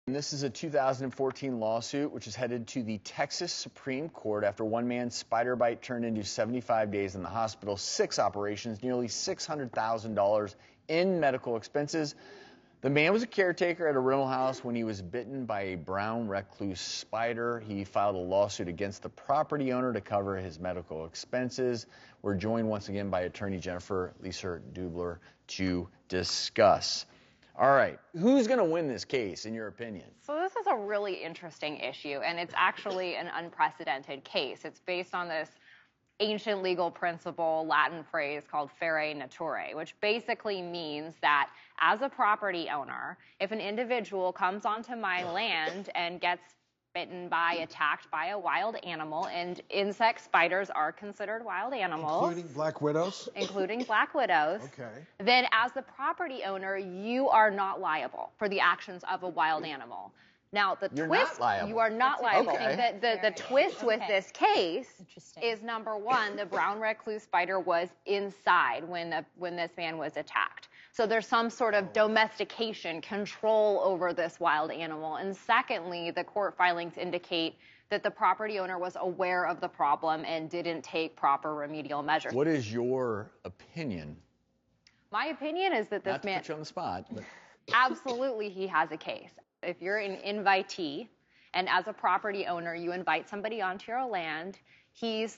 And this is a 2014 lawsuit which is headed to the Texas Supreme Court after one man's spider bite turned into 75 days in the hospital, 6 operations, nearly $600,000 in medical expenses. The man was a caretaker at a rental house when he was bitten by a brown recluse spider. He filed a lawsuit against the property owner to cover his medical expenses. We're joined once again by attorney Jennifer Lieser-Deubler to discuss. All right, who's going to win this case, in your opinion? So this is a really interesting issue, and it's actually an unprecedented case. It's based on this ancient legal principle, Latin phrase called fere naturae, which basically means that as a property owner, if an individual comes onto my land and gets bitten by, attacked by a wild animal, and insect spiders are considered wild animals. Including black widows? Including black widows. Okay. Then as the property owner, you are not liable for the actions of a wild animal. Now, You're not liable. You are not liable. Okay. The twist with this case is, number one, the brown recluse spider was inside when this man was attacked. So there's some sort of domestication, control over this wild animal. And secondly, the court filings indicate that the property owner was aware of the problem and didn't take proper remedial measures. What is your opinion? My opinion is that this Not to man... put you on the spot, but... Absolutely, he has a case. If you're an invitee, and as a property owner, you invite somebody onto your land, he's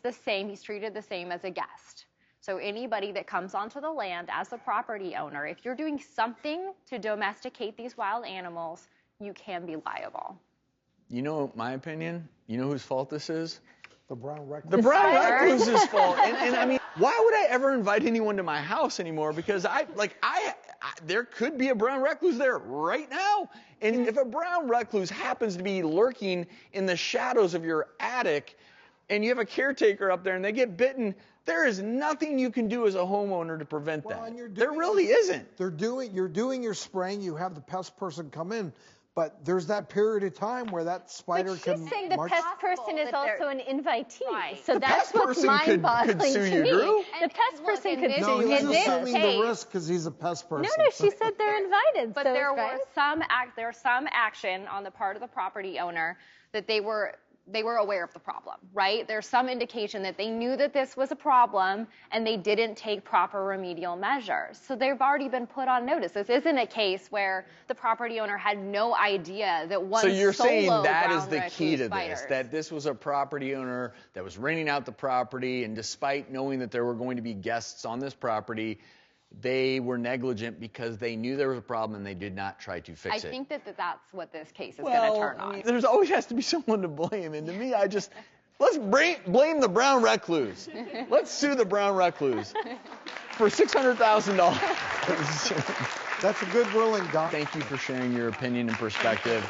treated the same as a guest. So anybody that comes onto the land as a property owner, if you're doing something to domesticate these wild animals, you can be liable. You know my opinion? You know whose fault this is? The brown recluse. The brown recluse's fault. And I mean, why would I ever invite anyone to my house anymore? Because there could be a brown recluse there right now. And if a brown recluse happens to be lurking in the shadows of your attic and you have a caretaker up there and they get bitten, there is nothing you can do as a homeowner to prevent that. There really isn't. You're doing your spraying, you have the pest person come in, but there's that period of time where that spider can... But she's saying the pest person is also an invitee. Right. So that's what's mind-boggling could sue to you, me. Drew. The pest person could sue No, you. he's In this assuming case, the risk because he's a pest person. no, she said they're invited. But so there right? was some action on the part of the property owner that they were aware of the problem, right? There's some indication that they knew that this was a problem and they didn't take proper remedial measures. So they've already been put on notice. This isn't a case where the property owner had no idea that one So you're saying that brown is the key to spiders. this, that this was a property owner that was renting out the property, and despite knowing that there were going to be guests on this property, they were negligent because they knew there was a problem and they did not try to fix it. I think that that's what this case is going to turn on. I mean, there's always has to be someone to blame, and to me, let's blame the brown recluse. Let's sue the brown recluse for $600,000. That's a good ruling, Doc. Thank you for sharing your opinion and perspective.